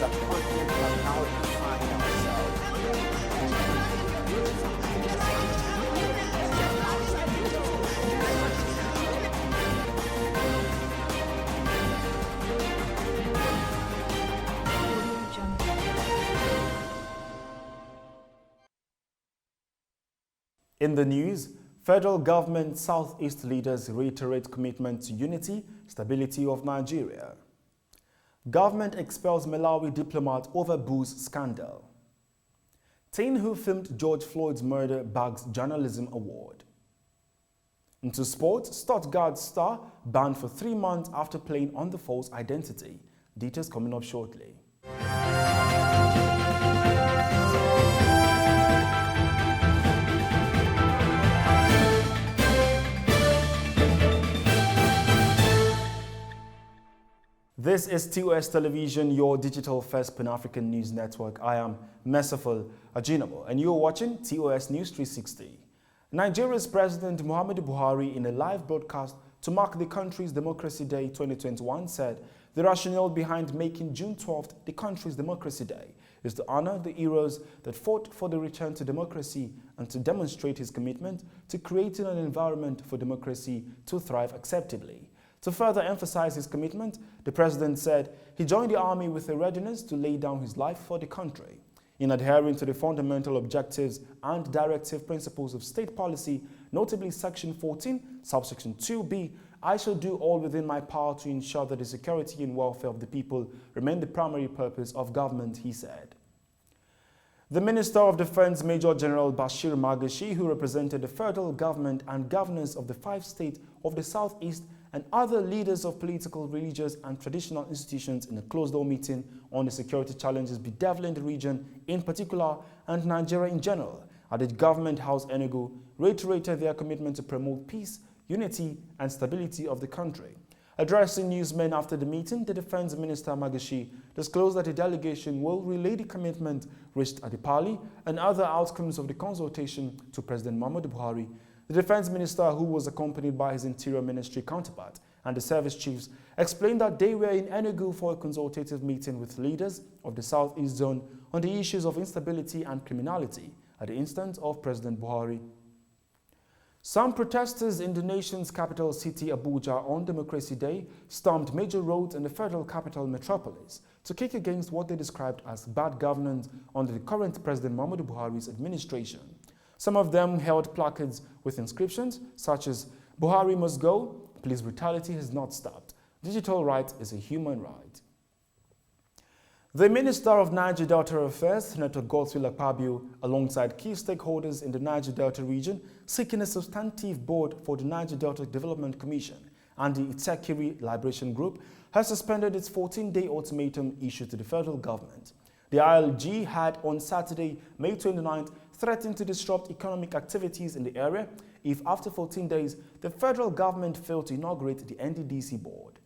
as a continent we have now defined ourselves. In the news, federal government Southeast leaders reiterate commitment to unity, stability of Nigeria. Government expels Malawi diplomat over booze scandal. Teen who filmed George Floyd's murder bags journalism award. Into sports, Stuttgart star banned for 3 months after playing under false identity. Details coming up shortly. This is TOS Television, your digital-first Pan-African news network. I am Mesaful Ajinabo, and you're watching TOS News 360. Nigeria's President Muhammadu Buhari, in a live broadcast to mark the country's Democracy Day 2021, said the rationale behind making June 12th the country's Democracy Day is to honor the heroes that fought for the return to democracy and to demonstrate his commitment to creating an environment for democracy to thrive acceptably. To further emphasize his commitment, the president said he joined the army with a readiness to lay down his life for the country. In adhering to the fundamental objectives and directive principles of state policy, notably Section 14, subsection 2b, I shall do all within my power to ensure that the security and welfare of the people remain the primary purpose of government, he said. The Minister of Defense, Major General Bashir Magashi, who represented the federal government and governors of the 5 states of the Southeast and other leaders of political, religious and traditional institutions in a closed-door meeting on the security challenges bedeviling the region in particular and Nigeria in general, at the Government House Enugu, reiterated their commitment to promote peace, unity and stability of the country. Addressing newsmen after the meeting, the Defense Minister Magashi disclosed that the delegation will relay the commitment reached at the Pali and other outcomes of the consultation to President Muhammadu Buhari. The Defense Minister, who was accompanied by his Interior Ministry counterpart and the service chiefs, explained that they were in Enugu for a consultative meeting with leaders of the Southeast Zone on the issues of instability and criminality at the instance of President Buhari. Some protesters in the nation's capital city, Abuja, on Democracy Day stormed major roads in the federal capital metropolis to kick against what they described as bad governance under the current President Muhammadu Buhari's administration. Some of them held placards with inscriptions such as, "Buhari must go, police brutality has not stopped, digital right is a human right." The Minister of Niger Delta Affairs, Senator Godswill Akpabio, alongside key stakeholders in the Niger Delta region, seeking a substantive board for the Niger Delta Development Commission and the Itekiri Liberation Group, has suspended its 14-day ultimatum issued to the federal government. The ILG had on Saturday, May 29th, threatened to disrupt economic activities in the area if after 14 days the federal government failed to inaugurate the NDDC board.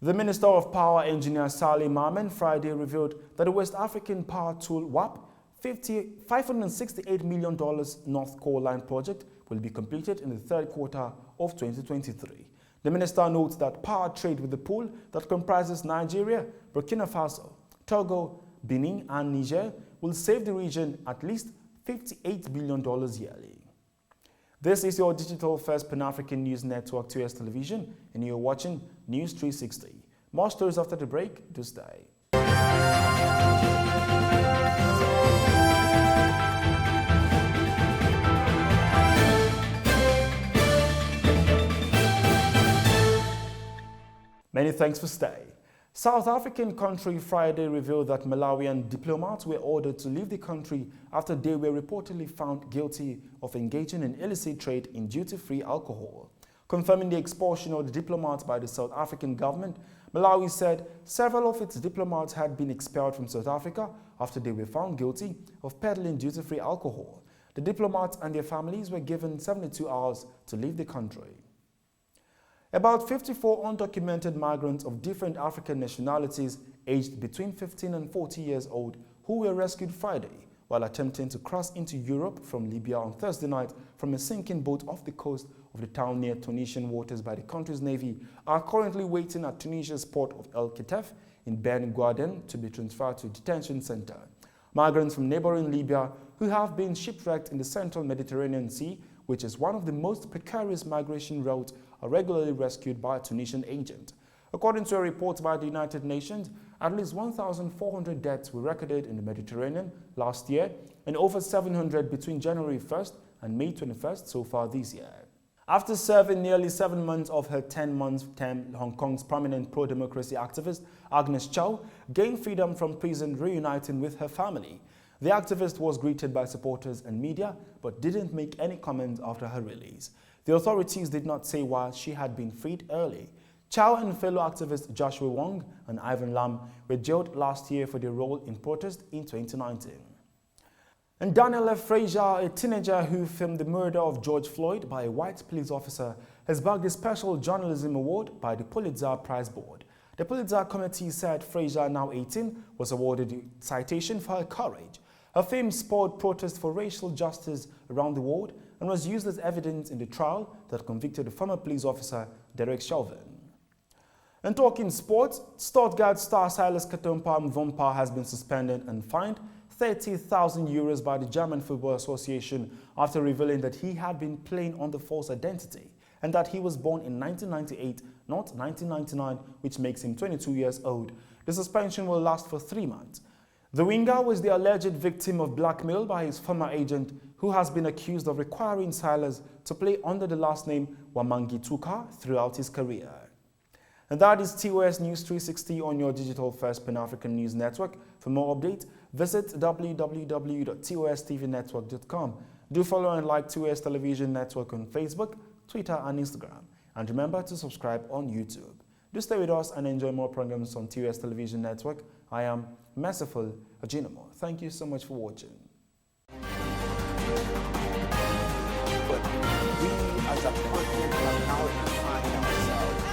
The Minister of Power, Engineer Saleh Mamen, Friday revealed that the West African Power Tool WAP $568 million North Core Line project will be completed in the third quarter of 2023. The minister notes that power trade with the pool that comprises Nigeria, Burkina Faso, Togo, Benin and Niger will save the region at least $58 billion yearly. This is your digital-first Pan-African news network, TOS Television, and you're watching News 360. More stories after the break. Do stay. Many thanks for staying. South African country Friday revealed that Malawian diplomats were ordered to leave the country after they were reportedly found guilty of engaging in illicit trade in duty-free alcohol. Confirming the expulsion of the diplomats by the South African government, Malawi said several of its diplomats had been expelled from South Africa after they were found guilty of peddling duty-free alcohol. The diplomats and their families were given 72 hours to leave the country. About 54 undocumented migrants of different African nationalities aged between 15 and 40 years old who were rescued Friday while attempting to cross into Europe from Libya on Thursday night from a sinking boat off the coast of the town near Tunisian waters by the country's navy are currently waiting at Tunisia's port of El Kitef in Ben Guaden to be transferred to a detention center. Migrants from neighboring Libya who have been shipwrecked in the central Mediterranean Sea, which is one of the most precarious migration routes, are regularly rescued by a Tunisian agent. According to a report by the United Nations, at least 1,400 deaths were recorded in the Mediterranean last year and over 700 between January 1st and May 21st so far this year. After serving nearly 7 months of her 10-month term, Hong Kong's prominent pro-democracy activist Agnes Chow gained freedom from prison, reuniting with her family. The activist was greeted by supporters and media but didn't make any comments after her release. The authorities did not say why she had been freed early. Chow and fellow activists Joshua Wong and Ivan Lam were jailed last year for their role in protest in 2019. And Daniel F. Frazier, a teenager who filmed the murder of George Floyd by a white police officer, has bagged a special journalism award by the Pulitzer Prize Board. The Pulitzer Committee said Frazier, now 18, was awarded a citation for her courage. Her fame spurred protests for racial justice around the world and was used as evidence in the trial that convicted the former police officer Derek Chauvin. And talking sports, Stuttgart star Silas Katompa Mvumpa has been suspended and fined 30,000 euros by the German Football Association after revealing that he had been playing under false identity and that he was born in 1998, not 1999, which makes him 22 years old. The suspension will last for 3 months. The winger was the alleged victim of blackmail by his former agent, who has been accused of requiring Silas to play under the last name Wamangi Tuka throughout his career. And that is TOS News 360 on your digital first Pan-African news network. For more updates, visit www.tostvnetwork.com. Do follow and like TOS Television Network on Facebook, Twitter and Instagram. And remember to subscribe on YouTube. Do stay with us and enjoy more programs on TOS Television Network. I am Merciful Ajinamo. Thank you so much for watching. But we as a person have now defined ourselves